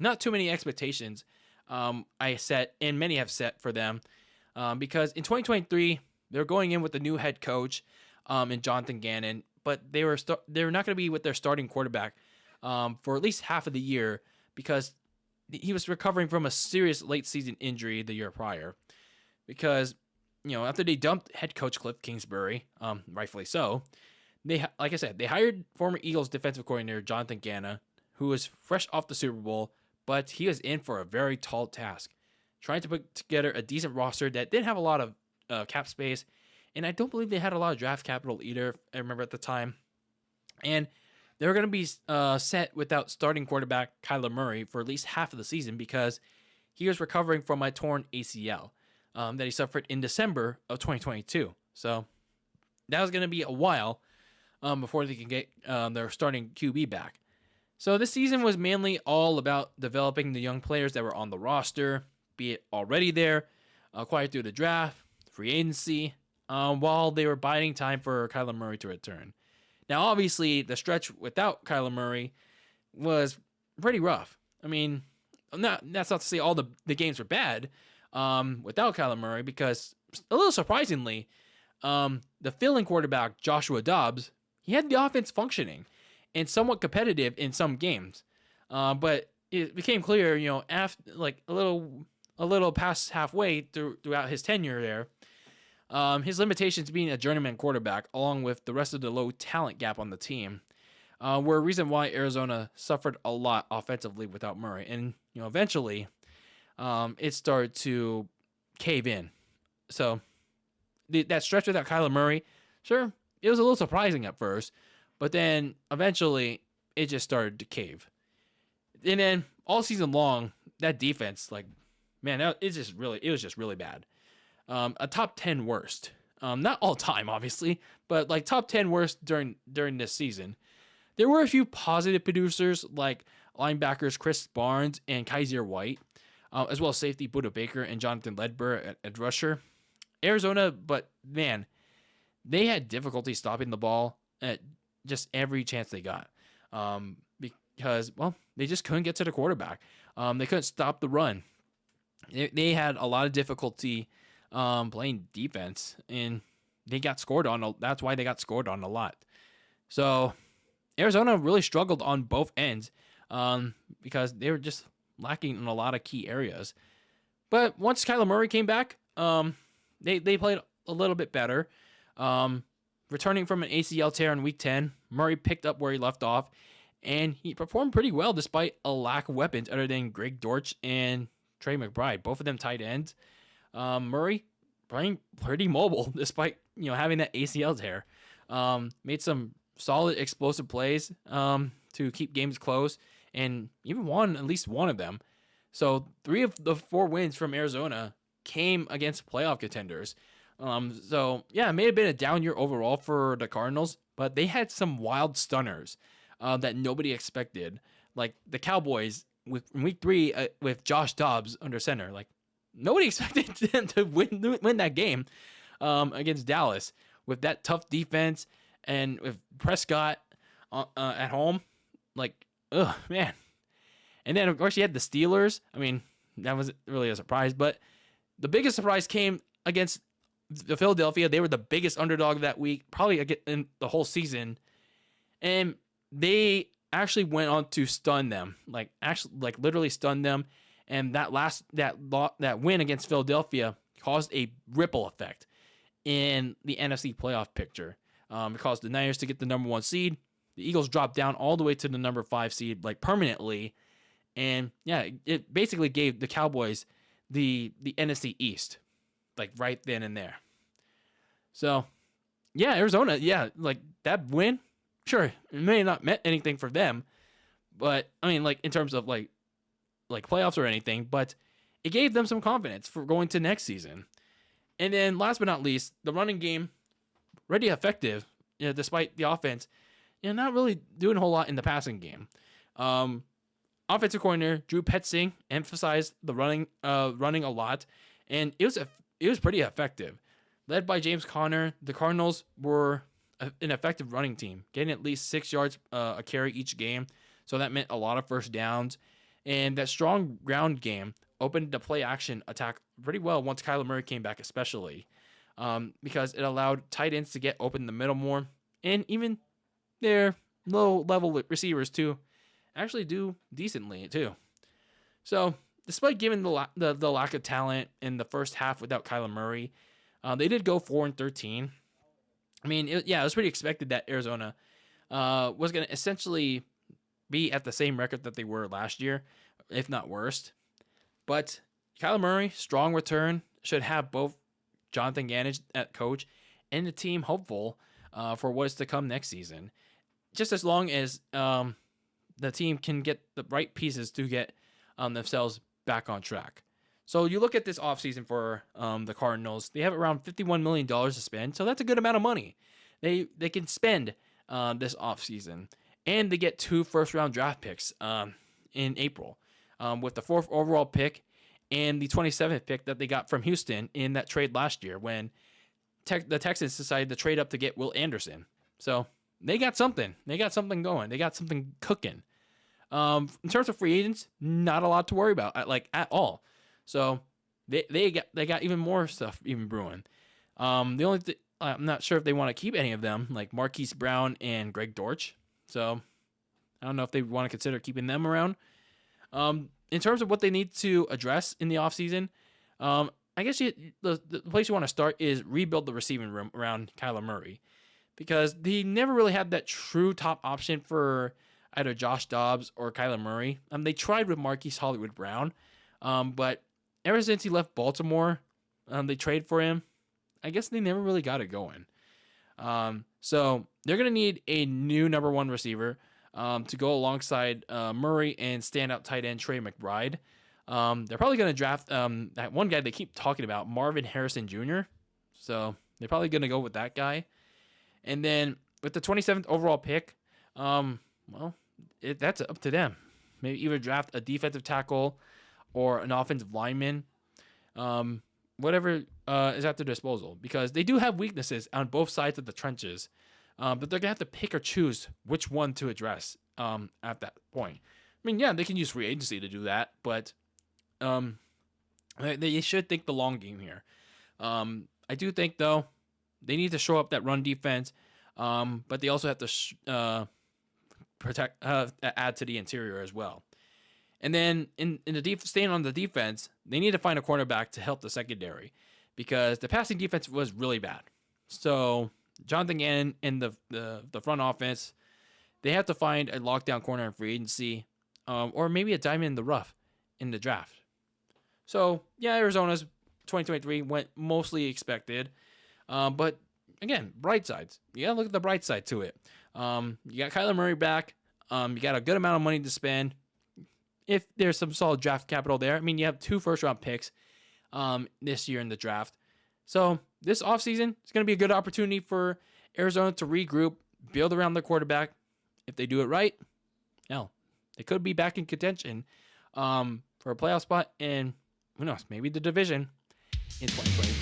not too many expectations I set, and many have set for them, because in 2023 they're going in with a new head coach in Jonathan Gannon, but they were not going to be with their starting quarterback for at least half of the year because he was recovering from a serious late season injury the year prior. Because after they dumped head coach Cliff Kingsbury, rightfully so, like I said, they hired former Eagles defensive coordinator Jonathan Gannon, who was fresh off the Super Bowl, but he was in for a very tall task, trying to put together a decent roster that didn't have a lot of cap space, and I don't believe they had a lot of draft capital either, I remember at the time. And they were going to be set without starting quarterback Kyler Murray for at least half of the season because he was recovering from a torn ACL that he suffered in December of 2022. So that was going to be a while before they can get their starting QB back. So this season was mainly all about developing the young players that were on the roster, be it already there, acquired through the draft, free agency, while they were biding time for Kyler Murray to return. Now, obviously, the stretch without Kyler Murray was pretty rough. I mean, that's not to say all the games were bad without Kyler Murray, because a little surprisingly, the fill-in quarterback, Joshua Dobbs, he had the offense functioning and somewhat competitive in some games. But it became clear, after like a little past halfway throughout his tenure there, his limitations being a journeyman quarterback, along with the rest of the low talent gap on the team, were a reason why Arizona suffered a lot offensively without Murray. And eventually, it started to cave in. So that stretch without Kyler Murray, sure, it was a little surprising at first, but then eventually it just started to cave. And then all season long, that defense, it was just really bad. A top 10 worst. Not all time, obviously, but top 10 worst during this season. There were a few positive producers like linebackers Chris Barnes and Kaiser White, as well as safety Buda Baker and Jonathan Ledbetter at rusher. Arizona, but man, they had difficulty stopping the ball at just every chance they got. Because, they just couldn't get to the quarterback. They couldn't stop the run. They had a lot of difficulty playing defense, and they got scored on. That's why they got scored on a lot. So Arizona really struggled on both ends because they were just lacking in a lot of key areas. But once Kyler Murray came back, they played a little bit better. Returning from an ACL tear in Week 10, Murray picked up where he left off, and he performed pretty well despite a lack of weapons other than Greg Dortch and Trey McBride, both of them tight ends. Murray playing pretty mobile despite having that ACL tear. Made some solid explosive plays to keep games close, and even won at least one of them. So 3 of the 4 wins from Arizona came against playoff contenders. So yeah, it may have been a down year overall for the Cardinals, but they had some wild stunners that nobody expected, like the Cowboys in Week 3 with Josh Dobbs under center. Nobody expected them to win that game against Dallas with that tough defense and with Prescott at home. Man. And then, of course, you had the Steelers. I mean, that wasn't really a surprise, but the biggest surprise came against the Philadelphia. They were the biggest underdog that week, probably in the whole season. And they actually went on to stun them, literally stun them. And that win against Philadelphia caused a ripple effect in the NFC playoff picture. It caused the Niners to get the number 1 seed. The Eagles dropped down all the way to the number 5 seed, permanently. And yeah, it basically gave the Cowboys the NFC East, right then and there. So yeah, Arizona, that win, sure, it may have not meant anything for them, but I mean, in terms of playoffs or anything, but it gave them some confidence for going to next season. And then last but not least, the running game, really effective, despite the offense, not really doing a whole lot in the passing game. Offensive coordinator Drew Petzing emphasized the running a lot, and it was pretty effective. Led by James Conner, the Cardinals were an effective running team, getting at least 6 yards a carry each game. So that meant a lot of first downs. And that strong ground game opened the play action attack pretty well once Kyler Murray came back, especially because it allowed tight ends to get open in the middle more, and even their low level receivers to actually do decently too. So despite giving the lack of talent in the first half without Kyler Murray, they did go 4-13. I mean, it was pretty expected that Arizona was going to essentially be at the same record that they were last year, if not worse. But Kyler Murray, strong return, should have both Jonathan Gannon at coach and the team hopeful for what is to come next season. Just as long as the team can get the right pieces to get themselves back on track. So you look at this offseason for the Cardinals, they have around $51 million to spend, so that's a good amount of money. They can spend this offseason, and they get 2 first-round draft picks in April with the 4th overall pick and the 27th pick that they got from Houston in that trade last year when the Texans decided to trade up to get Will Anderson. So they got something. They got something going. They got something cooking. In terms of free agents, not a lot to worry about, at all. So they got even more stuff even brewing. The only I'm not sure if they want to keep any of them, like Marquise Brown and Greg Dortch. So I don't know if they want to consider keeping them around. In terms of what they need to address in the offseason, I guess the place you want to start is rebuild the receiving room around Kyler Murray, because he never really had that true top option for either Josh Dobbs or Kyler Murray. They tried with Marquise Hollywood Brown, but ever since he left Baltimore, they traded for him. I guess they never really got it going. So they're going to need a new number 1 receiver to go alongside Murray and standout tight end Trey McBride. They're probably going to draft that one guy they keep talking about, Marvin Harrison Jr. So they're probably going to go with that guy. And then with the 27th overall pick, that's up to them. Maybe either draft a defensive tackle or an offensive lineman. Whatever is at their disposal, because they do have weaknesses on both sides of the trenches, but they're going to have to pick or choose which one to address at that point. I mean, yeah, they can use free agency to do that, but they should think the long game here. I do think, though, they need to show up that run defense, but they also have to add to the interior as well. And then staying on the defense, they need to find a cornerback to help the secondary, because the passing defense was really bad. So Jonathan Gannon and the front office, they have to find a lockdown corner in free agency, or maybe a diamond in the rough in the draft. So yeah, Arizona's 2023 went mostly expected, but again, bright sides. You gotta look at the bright side to it. You got Kyler Murray back. You got a good amount of money to spend. If there's some solid draft capital there. I mean, you have 2 first-round picks this year in the draft. So this offseason is going to be a good opportunity for Arizona to regroup, build around their quarterback. If they do it right, hell, they could be back in contention for a playoff spot, and who knows, maybe the division in 2020.